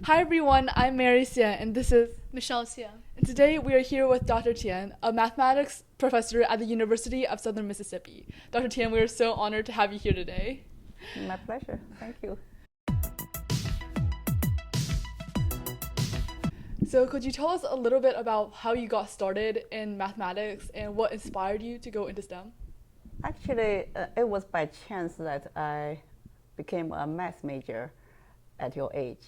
Hi everyone, I'm Mary Tian, and this is Michelle Tian. and today we are here with Dr. Tian, a mathematics professor at the University of Southern Mississippi. Dr. Tian, we are so honored to have you here today. My pleasure. Thank you. So could you tell us a little bit about how you got started in mathematics and what inspired you to go into STEM? Actually, it was by chance that I became a math major at your age.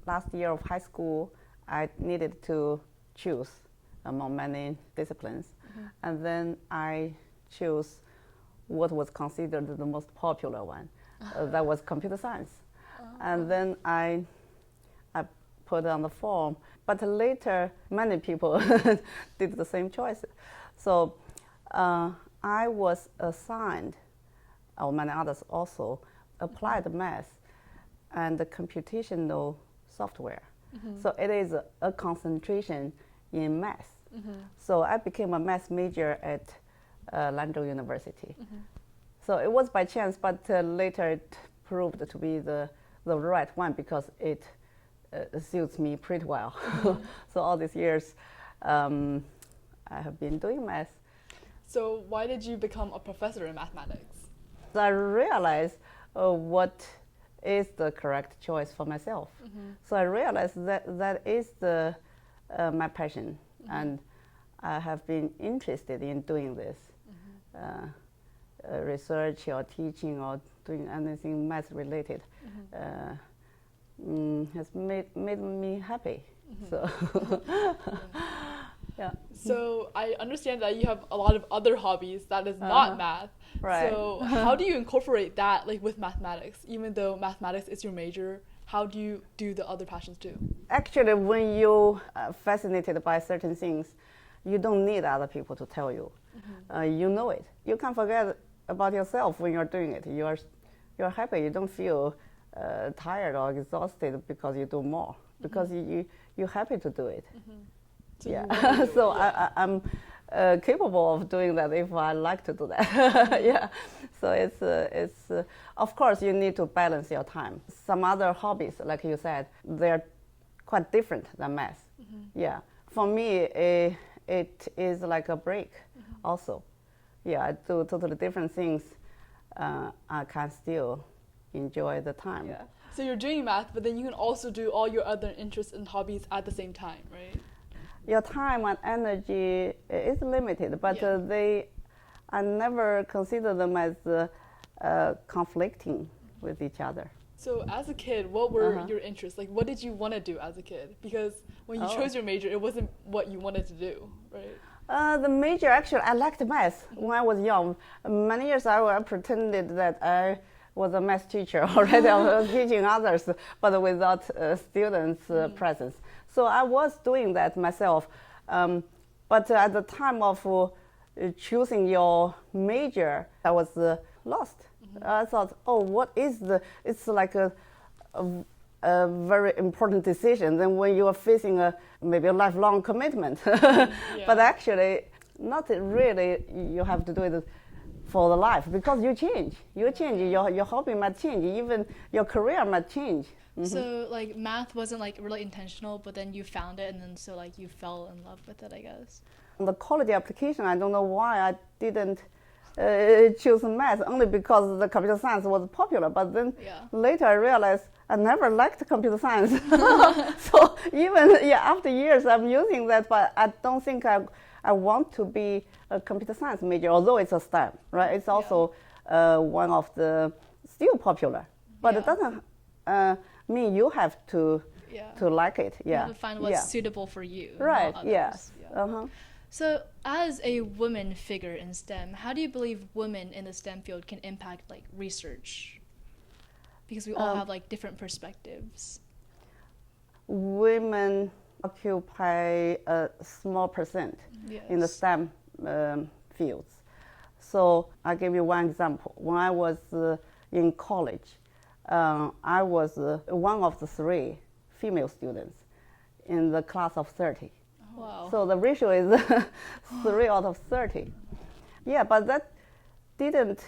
Last year of high school, I needed to choose among many disciplines. And then I chose what was considered the most popular one. That was computer science. And then I put on the form. But later, many people did the same choice. So I was assigned, or many others also, applied math and the computational software. So it is a concentration in math. So I became a math major at Lanzhou University. So it was by chance, but later it proved to be the right one because it suits me pretty well. So all these years, I have been doing math. So why did you become a professor in mathematics? So I realized what is the correct choice for myself. So I realized that is my passion, and I have been interested in doing this, research or teaching or doing anything math related. Has made me happy. So yeah. So I understand that you have a lot of other hobbies that is not math. Right. So how do you incorporate that with mathematics? Even though mathematics is your major, how do you do the other passions too? Actually, when you are fascinated by certain things, you don't need other people to tell you. You know it. You can't forget about yourself when you're doing it. You're happy. You don't feel tired or exhausted because you do more, because you're happy to do it. So Yeah. So I'm capable of doing that if I like to do that. Yeah. So it's of course you need to balance your time. Some other hobbies, like you said, they're quite different than math. Yeah. For me, it is like a break. Also. Yeah. I do totally different things. I can still enjoy the time. Yeah. So you're doing math, but then you can also do all your other interests and hobbies at the same time, right? Your time and energy is limited, but I never consider them as conflicting with each other. So as a kid, what were your interests? Like, what did you want to do as a kid? Because when you chose your major, it wasn't what you wanted to do, right? The major, actually, I liked math when I was young. Many years I pretended that I was a math teacher already. I was teaching others, but without students' presence. So I was doing that myself. But at the time of choosing your major, I was lost. I thought, oh, what is it's like a very important decision than when you are facing maybe a lifelong commitment. But actually, not really, you have to do it for the life, because you change, your hobby might change, even your career might change. So like math wasn't like really intentional, but then you found it, and then so like you fell in love with it, I guess. The college application, I don't know why I didn't choose math, only because the computer science was popular. But then later I realized I never liked computer science. So even after years I'm using that, but I don't think I want to be a computer science major, although it's a STEM, right? It's also one of the still popular, but it doesn't mean you have to like it. You have to find what's suitable for you. Right. Not Yes. others. So as a woman figure in STEM, how do you believe women in the STEM field can impact like research? Because we all have like different perspectives. Women occupy a small percent in the STEM fields. So I'll give you one example. When I was in college, I was one of the 3 female students in the class of 30. Wow. So the ratio is 3 out of 30. Yeah, but that didn't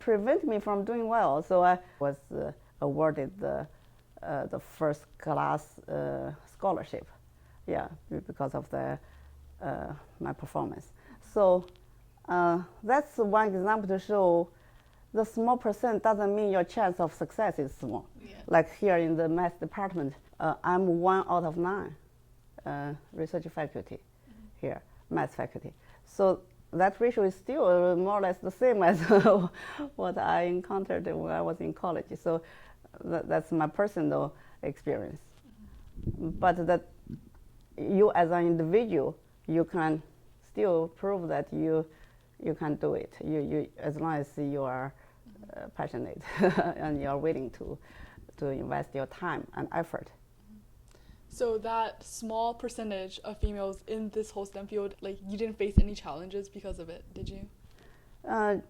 prevent me from doing well. So I was awarded the the first class scholarship, yeah, because of my performance. So that's one example to show the small percent doesn't mean your chance of success is small. Yeah. Like here in the math department, I'm 1 out of 9 research faculty here, math faculty. So that ratio is still more or less the same as what I encountered when I was in college. So that's my personal experience. But that you as an individual, you can still prove that you can do it. You as long as you are passionate and you are willing to invest your time and effort. So that small percentage of females in this whole STEM field, like you didn't face any challenges because of it, did you?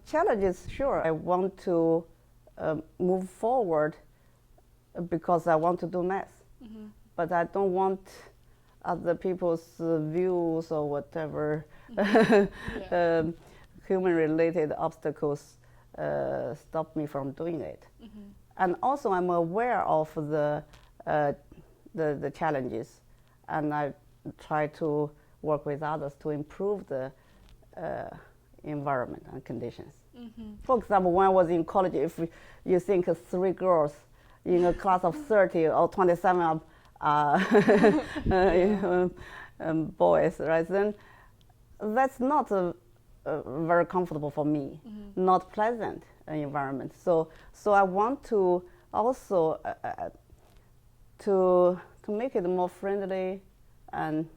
Challenges, sure. I want to move forward because I want to do math, but I don't want other people's views or whatever human-related obstacles stop me from doing it. And also, I'm aware of the challenges, and I try to work with others to improve the environment and conditions. For example, when I was in college, if you think 3 girls in a class of 30 or 27 boys, right? Then that's not very comfortable for me, not pleasant environment. So I want to also to make it more friendly, and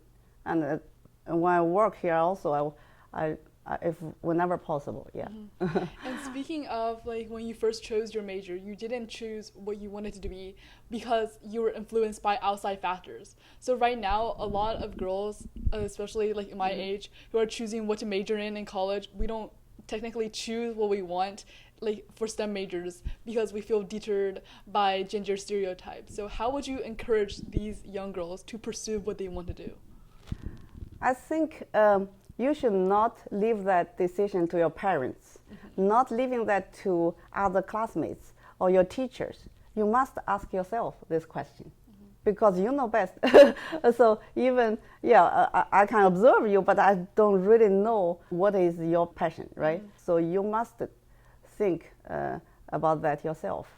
when I work here also, I if whenever possible, yeah. And speaking of like when you first chose your major, you didn't choose what you wanted to be because you were influenced by outside factors. So right now, a lot of girls, especially like my age, who are choosing what to major in college, we don't technically choose what we want like for STEM majors because we feel deterred by gender stereotypes. So how would you encourage these young girls to pursue what they want to do? I think you should not leave that decision to your parents, not leaving that to other classmates or your teachers. You must ask yourself this question because you know best. So even, I can observe you, but I don't really know what is your passion, right? So you must think about that yourself.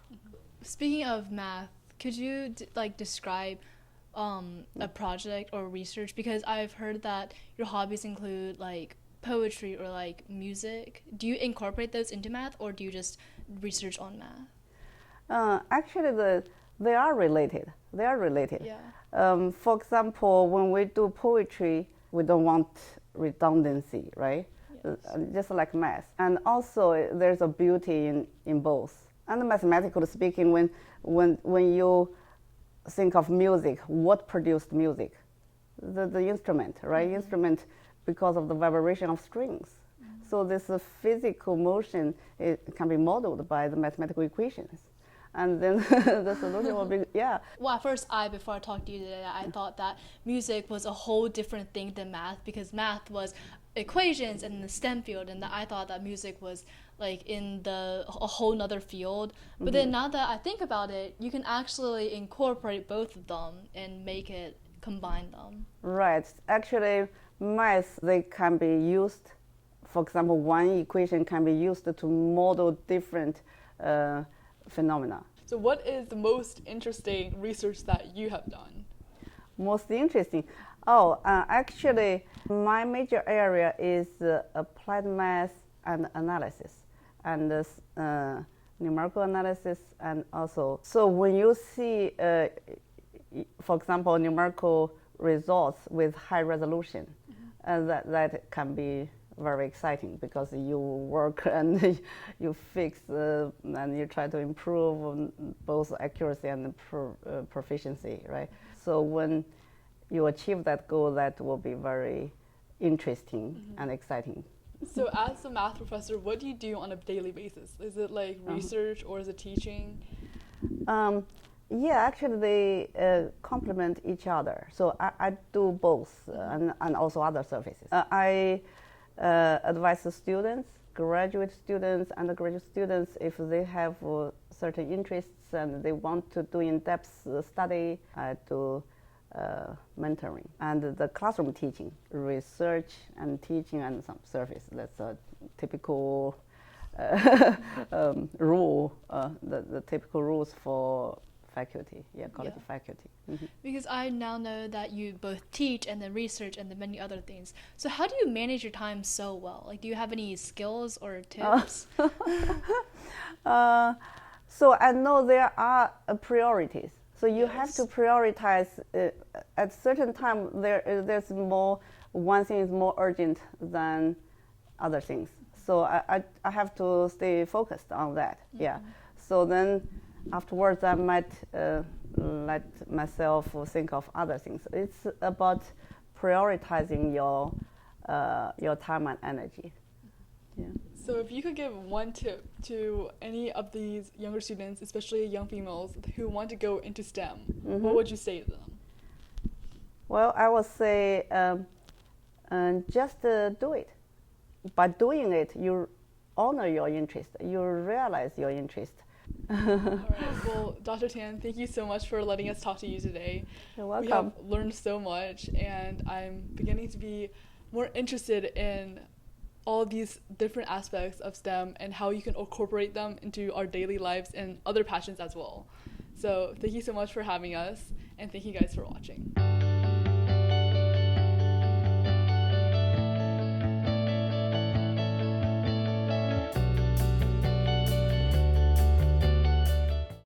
Speaking of math, could you describe a project or research, because I've heard that your hobbies include like poetry or like music. Do you incorporate those into math, or do you just research on math? Actually, they are related. They are related. Yeah. For example, when we do poetry, we don't want redundancy, right? Yes. Just like math. And also, there's a beauty in both. And mathematically speaking, when you think of music, what produced music? The instrument, right? Instrument, because of the vibration of strings. So this physical motion, it can be modeled by the mathematical equations. And then the solution will be, Well, at first, before I talked to you today, I thought that music was a whole different thing than math, because math was equations and the STEM field, and I thought that music was like in a whole nother field. But then now that I think about it, you can actually incorporate both of them and combine them. Right. Actually, math, they can be used, for example, one equation can be used to model different phenomena. So what is the most interesting research that you have done? Most interesting? Actually, my major area is applied math and analysis, and numerical analysis, and also, so when you see, for example, numerical results with high resolution, that can be very exciting because you work and you fix and you try to improve both accuracy and proficiency, right? So when you achieve that goal, that will be very interesting and exciting. So as a math professor, what do you do on a daily basis? Is it like research or is it teaching? Actually they complement each other. So I do both and also other services. I advise the students graduate students, undergraduate students, if they have certain interests and they want to do in-depth study, I do mentoring. And the classroom teaching, research and teaching and some service. That's a typical rule, the typical rules for faculty, college faculty. Mm-hmm. Because I now know that you both teach and then research and then many other things. So how do you manage your time so well? Like, do you have any skills or tips? So I know there are priorities. So you have to prioritize. At certain time, there's more. One thing is more urgent than other things. So I have to stay focused on that. Mm-hmm. Yeah. So then afterwards, I might let myself think of other things. It's about prioritizing your time and energy. Yeah. So if you could give one tip to any of these younger students, especially young females who want to go into STEM, mm-hmm. what would you say to them? Well, I would say just do it. By doing it, you honor your interest. You realize your interest. All right. Well, Dr. Tian, thank you so much for letting us talk to you today. You're welcome. We have learned so much, and I'm beginning to be more interested in all these different aspects of STEM and how you can incorporate them into our daily lives and other passions as well. So thank you so much for having us, and thank you guys for watching.